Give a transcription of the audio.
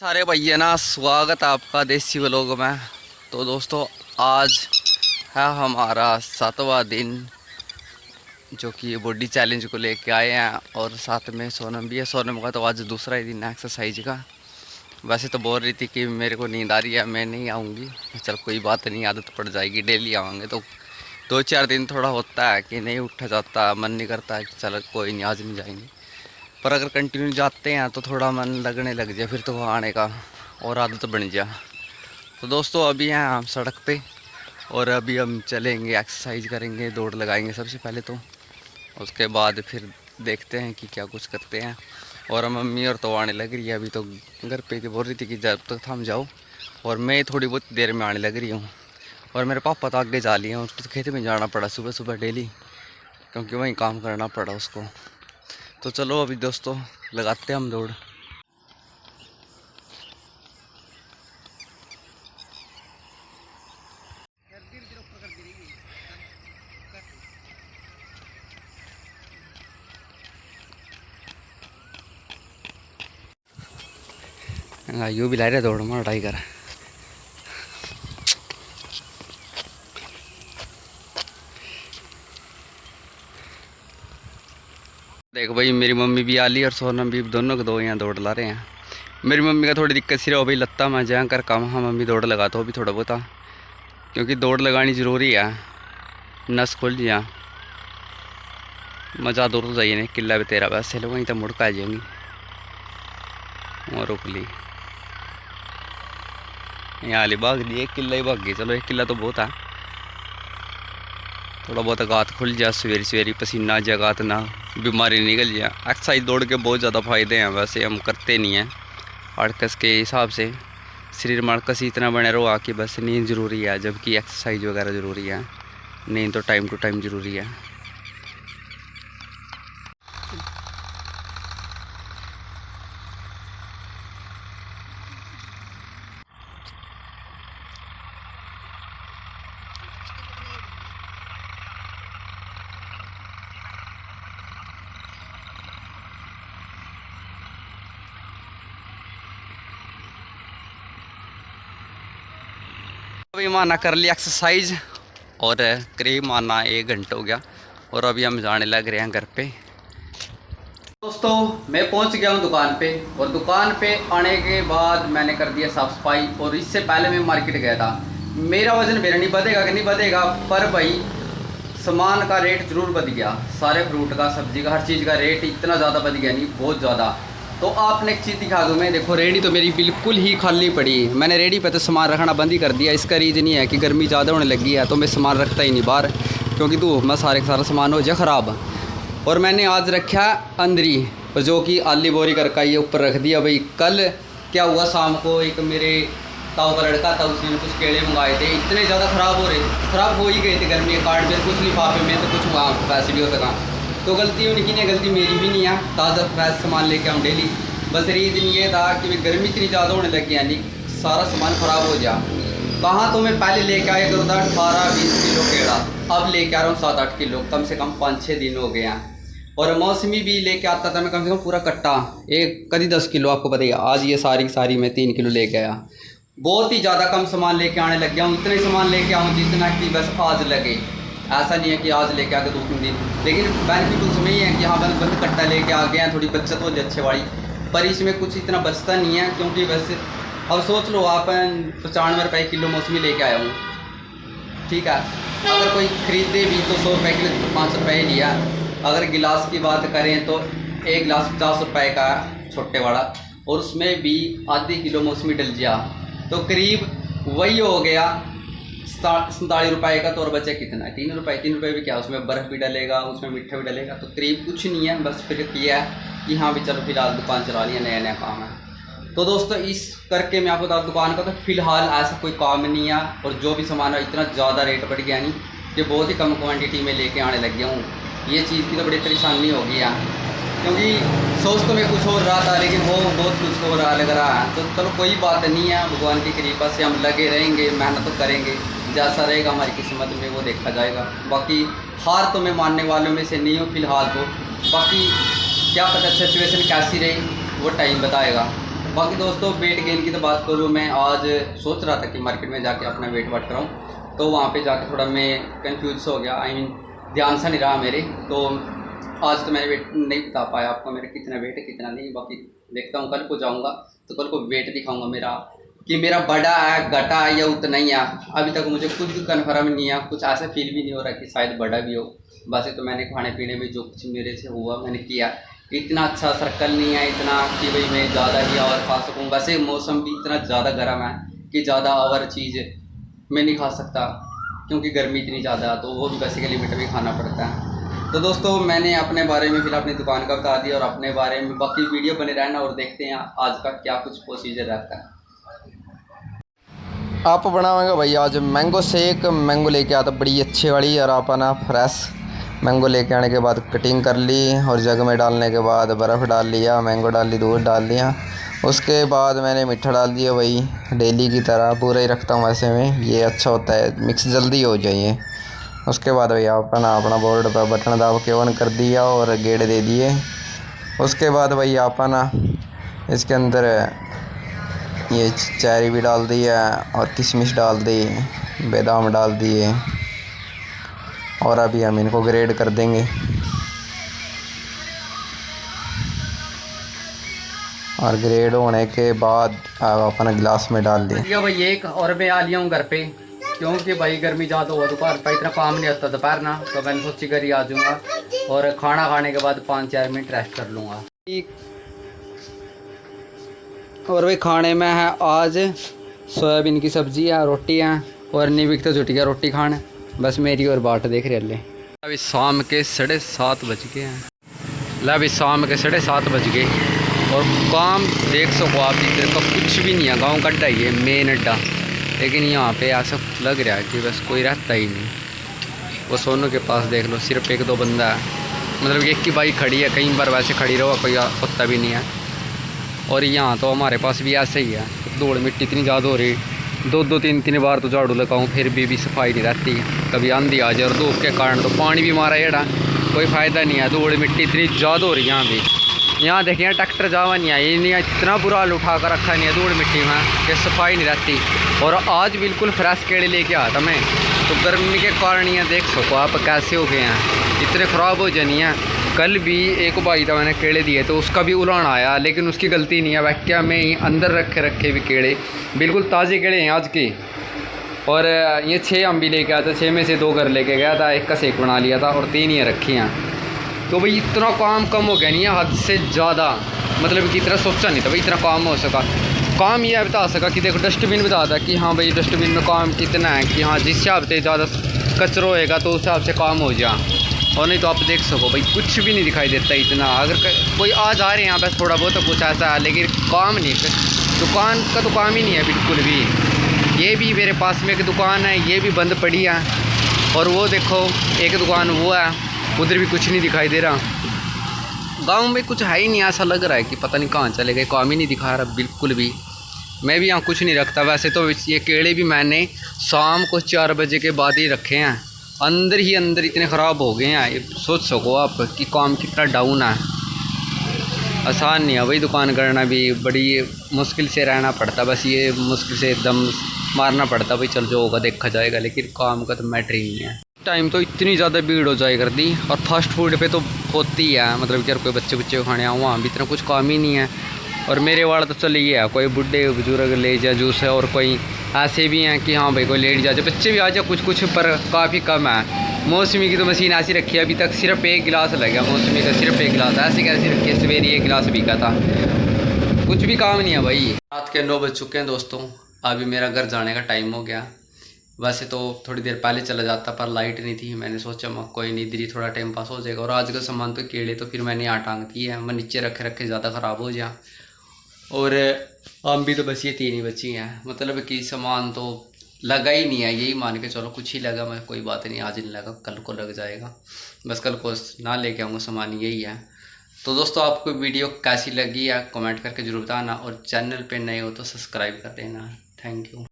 सारे भैया ना, स्वागत है आपका देसी व्लॉग में। तो दोस्तों, आज है हमारा 7वां दिन जो कि बॉडी चैलेंज को लेके आए हैं, और साथ में सोनम भी है। सोनम का तो आज दूसरा ही दिन है एक्सरसाइज का। वैसे तो बोल रही थी कि मेरे को नींद आ रही है, मैं नहीं आऊँगी। चल कोई बात नहीं, आदत पड़ जाएगी, डेली आवाएंगे। तो 2-4 दिन थोड़ा होता है कि नहीं उठा जाता, मन नहीं करता है कि चल कोई नहीं आज नहीं जाएंगे। पर अगर कंटिन्यू जाते हैं तो थोड़ा मन लगने लग जाए, फिर तो वहाँ आने का और आदत बन जाए। तो दोस्तों, अभी हैं हम सड़क पे, और अभी हम चलेंगे, एक्सरसाइज करेंगे, दौड़ लगाएंगे सबसे पहले तो। उसके बाद फिर देखते हैं कि क्या कुछ करते हैं। और मम्मी और तो आने लग रही है, अभी तो घर पे बोल रही थी कि जब तक थम जाओ, और मैं थोड़ी बहुत देर में आने लग रही हूँ। और मेरे पापा तो आगे जा लिए हैं, उसको तो खेत में जाना पड़ा सुबह सुबह डेली, क्योंकि वहीं काम करना पड़ा उसको। तो चलो अभी दोस्तों लगाते हैं हम दौड़। यू भी ला रहे दौड़ मार टाइगर। देखो भाई, मेरी मम्मी भी आ ली और सोनम भी, दोनों को दो यहाँ दौड़ ला रहे हैं। मेरी मम्मी का थोड़ी दिक्कत सी रहा भाई, लत्ता में जहाँ कर काम। हाँ मम्मी दौड़ लगाता हो भी थोड़ा बहुत, क्योंकि दौड़ लगानी ज़रूरी है। नस खुल जा मज़ा दूर तो जाइए नहीं, किला भी तेरा वैसे लोग वहीं तक मुड़ के आ जाएंगी। और रुक ली यहाँ ली भाग दी, 1 किला ही भाग गई। चलो 1 किला तो बहुत है। थोड़ा बहुत गात खुल जा, सवेरे सवेरे पसीना जा, गात ना बीमारी निकल जाए। एक्सरसाइज दौड़ के बहुत ज़्यादा फ़ायदे हैं, वैसे हम करते नहीं हैं। अड़कस के हिसाब से शरीर में अड़कस इतना बने रहो कि बस नींद ज़रूरी है, जबकि एक्सरसाइज वगैरह ज़रूरी है। नींद तो टाइम टू टाइम ज़रूरी है। अभी माना कर लिया एक्सरसाइज, और करीब माना 1 घंटा हो गया, और अभी हम जाने लग रहे हैं घर पे। दोस्तों, मैं पहुंच गया हूं दुकान पे, और दुकान पे आने के बाद मैंने कर दिया साफ़ सफाई। और इससे पहले मैं मार्केट गया था। मेरा वज़न मेरा नहीं बढ़ेगा कि नहीं बढ़ेगा, पर भाई सामान का रेट ज़रूर बढ़ गया। सारे फ्रूट का, सब्जी का, हर चीज़ का रेट इतना ज़्यादा बढ़ गया, नहीं बहुत ज़्यादा। तो आपने एक चीज़ दिखा दूँ मैं, देखो रेडी तो मेरी बिल्कुल ही खाली पड़ी। मैंने रेडी पे तो सामान रखना बंद ही कर दिया। इसका रीज़न ये है कि गर्मी ज़्यादा होने लगी है, तो मैं सामान रखता ही नहीं बाहर, क्योंकि धूप में सारे सारा सामान हो जाए ख़राब। और मैंने आज रखा अंदरी, जो कि आली बोरी करके ये ऊपर रख दिया। भाई कल क्या हुआ, शाम को एक मेरे ताऊ का लड़का था, उसने कुछ केले मंगाए थे, इतने ज़्यादा ख़राब हो ही गए थे गर्मी के कार्ड में। कुछ लिफाफे में तो कुछ वहाँ वैसे भी हो सका। तो गलती उनकी नहीं, गलती मेरी भी नहीं है। ताज़ा फ्रेश सामान लेके आऊँ डेली। बस रीज़न ये था कि गर्मी इतनी ज़्यादा होने लगी, यानी सारा सामान ख़राब हो गया। कहाँ तो मैं पहले लेके आया करता था 18-20 किलो केला, अब लेके आ रहा हूँ 7-8 किलो, कम से कम 5-6 दिन हो गए हैं। और मौसमी भी लेके आता था मैं कम से कम पूरा कट्टा, एक कभी 10 किलो, आपको बताइए। आज ये सारी मैं 3 किलो लेके आया। बहुत ही ज़्यादा कम सामान लेके आने लग गया हूँ। इतने सामान लेके आऊँ जितना कि बस आज लगे। ऐसा नहीं है कि आज लेके आके 2-3 दिन, लेकिन बेनिफिट उसमें ही है कि हाँ बंद कट्टा लेके आ गए हैं, थोड़ी बचत हो जाए अच्छे वाली। पर इसमें कुछ इतना बचता नहीं है, क्योंकि बस अब सोच लो आप 95 रुपये किलो मौसमी लेके आया हूँ, ठीक है। अगर कोई ख़रीदे भी तो 100 रुपये किलो, 5 रुपये लिया। अगर गिलास की बात करें तो एक गिलास 50 रुपये का छोटे वाला, और उसमें भी आधी किलो मौसमी डल गया, तो करीब वही हो गया 47 रुपये का। तो और बचे कितना है, 3 रुपये। 3 रुपये भी क्या, उसमें बर्फ़ भी डलेगा, उसमें मीठा भी डलेगा, तो करीब कुछ नहीं है। बस फिर किया है कि हाँ भी चलो फिलहाल दुकान चला लिया, नया नया काम है। तो दोस्तों, इस करके मैं आपको बता, दुकान का तो फ़िलहाल ऐसा कोई काम नहीं है। और जो भी सामान है इतना ज़्यादा रेट बढ़ गया, नहीं कि बहुत ही कम क्वांटिटी में लेके आने लग गया हूँ। ये चीज़ की तो बड़ी परेशानी हो गई है, क्योंकि सोच तो मैं कुछ और रहा था, लेकिन वो बहुत कुछ हो रहा लग रहा है। तो चलो कोई बात नहीं है, भगवान की कृपा से हम लगे रहेंगे, मेहनत तो करेंगे। जैसा रहेगा हमारी किस्मत में वो देखा जाएगा। बाकी हार तो मैं मानने वालों में से नहीं हूँ फ़िलहाल तो। बाकी क्या पता सिचुएशन कैसी रही, वो टाइम बताएगा। बाकी दोस्तों वेट गेन की तो बात करूँ, मैं आज सोच रहा था कि मार्केट में जाके अपना वेट वाट कराऊँ, तो वहाँ पे जाके थोड़ा मैं कंफ्यूज हो गया। आई मीन ध्यान सा नहीं रहा मेरे, तो आज तो मैंने वेट नहीं बता पाया आपको मेरा कितना वेट है कितना नहीं। बाकी देखता हूँ, कल को जाऊँगा तो कल को वेट दिखाऊँगा मेरा कि मेरा बढ़ा है घटा है या उतना ही है। अभी तक मुझे खुद कन्फर्म नहीं है, कुछ ऐसा फील भी नहीं हो रहा कि शायद बढ़ा भी हो। वैसे तो मैंने खाने पीने में जो कुछ मेरे से हुआ मैंने किया, इतना अच्छा सर्कल नहीं है इतना कि भाई मैं ज़्यादा ही और खा सकूँ। वैसे मौसम भी इतना ज़्यादा गर्म है कि ज़्यादा और चीज़ मैं नहीं खा सकता, क्योंकि गर्मी इतनी ज़्यादा है, तो वो भी वैसे के लिमिट में खाना पड़ता है। तो दोस्तों मैंने अपने बारे में फिर अपनी दुकान का बता दिया और अपने बारे में बाकी वीडियो बने रहना और देखते हैं आज का क्या कुछ प्रोसीजर रहता है। आप बनाएंगे भाई आज मैंगो शेक। मैंगो लेके आता बड़ी अच्छी वाली, और आप ना फ्रेश मैंगो लेके आने के बाद कटिंग कर ली और जग में डालने के बाद बर्फ़ डाल लिया, मैंगो डाल ली, दूध डाल लिया। उसके बाद मैंने मीठा डाल दिया, वही डेली की तरह पूरा ही रखता हूँ वैसे में, ये अच्छा होता है, मिक्स जल्दी हो जाइए। उसके बाद भैया अपना बोर्ड पर बटन दाब के ऑन कर दिया और गेट दे दिए। उसके बाद भैया अपना इसके अंदर ये चेरी भी डाल दी है और किशमिश डाल दी, बादाम डाल दिए, और अभी हम इनको ग्रेड कर देंगे। और ग्रेड होने के बाद अपना गिलास में डाल दिए भाई एक, और मैं आ लिया हूँ घर पे, क्योंकि भाई गर्मी ज़्यादा हुआ दोपहर पर इतना काम नहीं होता दोपहर ना, तो मैंने सोची घर ही आ जाऊँगा और खाना खाने के बाद 5-4 मिनट रेस्ट कर लूँगा। और भाई खाने में है आज सोयाबीन की सब्ज़ी है, रोटी है, और निविक तो जुट गया रोटी खाने, बस मेरी और बाट देख रहे ले। अभी शाम के 7:30 बज गए हैं। ला अभी शाम के 7:30 बज गए और काम देख सको आप, इधर का कुछ भी नहीं है। गांव का अड्डा ही है, मेन अड्डा, लेकिन यहाँ पे ऐसा लग रहा है कि बस कोई रहता ही नहीं। वो सोनू के पास देख लो, सिर्फ 1-2 बंदा है, मतलब एक की बाइक खड़ी है, कई बार वैसे खड़ी रहो कोई होता भी नहीं है। और यहाँ तो हमारे पास भी ऐसे ही है, धूल मिट्टी इतनी ज़्यादा हो रही, 2-2 3-3 बार तो झाड़ू लगाऊँ फिर भी सफाई नहीं रहती। कभी आंधी आ जाए और धूप के कारण तो पानी भी मारा जड़ा, कोई फ़ायदा नहीं है। धूल मिट्टी इतनी ज़्यादा हो रही है यहाँ भी। यहाँ देखिए ट्रैक्टर जावा नहीं है, ये नहीं इतना बुरा हाल उठा कर रखा नहीं है धूल मिट्टी में कि सफाई नहीं रहती। और आज बिल्कुल फ्रेश केड़े लेके आया था मैं, तो गर्मी के कारण ये देख सको आप कैसे हो गए हैं, इतने ख़राब हो जानी है। कल भी एक भाई था, मैंने केड़े दिए तो उसका भी उलान आया, लेकिन उसकी गलती नहीं है, वह क्या मैं ही अंदर रखे भी केड़े बिल्कुल ताज़े केड़े हैं आज के। और ये 6 हम भी लेके आया था, 6 में से 2 घर लेके गया था, 1 का शेक बना लिया था और 3 ये रखी हैं। तो भाई इतना काम कम हो गया नहीं है, हद से ज़्यादा, मतलब कि इतना सोचा नहीं था भाई इतना काम हो सका। काम ये बता सका कि देखो डस्टबिन बता था कि हाँ भाई डस्टबिन में काम कितना है, कि हाँ जिस हिसाब से ज़्यादा कचरा होएगा तो उस हिसाब से काम हो जा। और नहीं तो आप देख सको भाई कुछ भी नहीं दिखाई देता इतना। अगर कोई आ जा रहे हैं यहाँ बस थोड़ा बहुत तो कुछ ऐसा है, लेकिन काम नहीं, दुकान का तो काम ही नहीं है बिल्कुल भी। ये भी मेरे पास में एक दुकान है, ये भी बंद पड़ी है, और वो देखो एक दुकान वो है, उधर भी कुछ नहीं दिखाई दे रहा। गांव में कुछ है ही नहीं, ऐसा लग रहा है कि पता नहीं कहाँ चले गए, काम ही नहीं दिखा रहा बिल्कुल भी। मैं भी यहाँ कुछ नहीं रखता वैसे तो, ये केड़े भी मैंने शाम को 4 बजे के बाद ही रखे हैं, अंदर ही अंदर इतने ख़राब हो गए हैं। सोच सको आप कि काम कितना डाउन है। आसान नहीं है भाई दुकान करना भी, बड़ी मुश्किल से रहना पड़ता, बस ये मुश्किल से दम मारना पड़ता भाई, चल जो होगा देखा जाएगा, लेकिन काम का तो मैटर ही नहीं है। टाइम तो इतनी ज़्यादा भीड़ हो जाए कर दी, और फास्ट फूड पे तो होती है, मतलब कि अगर कोई बच्चे खाने आऊँ वहाँ भी इतना कुछ काम ही नहीं है। और मेरे वाला तो चल ये है, कोई बुढ़े बुजुर्ग ले जा जूस है, और कोई ऐसे भी हैं कि हाँ भाई कोई लेट जा, बच्चे भी आ जाए कुछ पर काफ़ी कम है। मौसमी की तो मशीन ऐसी रखी है, अभी तक सिर्फ 1 गिलास लगा मौसमी का, सिर्फ 1 गिलास, ऐसे कैसे रखी है, सवेरे 1 गिलास बिका था, कुछ भी काम नहीं है भाई। रात के 9 बज चुके हैं दोस्तों, अभी मेरा घर जाने का टाइम हो गया। वैसे तो थोड़ी देर पहले चला जाता पर लाइट नहीं थी, मैंने सोचा मैं कोई नहीं इधर ही थोड़ा टाइम पास हो जाएगा। और आज का सामान तो केले तो फिर मैंने यहाँ टांग दिए हैं, मैं नीचे रखे ज़्यादा ख़राब हो जाए। और आम भी तो बस ये 3 ही बची हैं, मतलब कि सामान तो लगा ही नहीं है, यही मान के चलो कुछ ही लगा, मैं कोई बात नहीं, आज नहीं लगा कल को लग जाएगा, बस कल को ना लेके आऊँगा सामान, यही है। तो दोस्तों आपको वीडियो कैसी लगी या कमेंट करके जरूर बताना, और चैनल पे नए हो तो सब्सक्राइब कर देना। Thank you.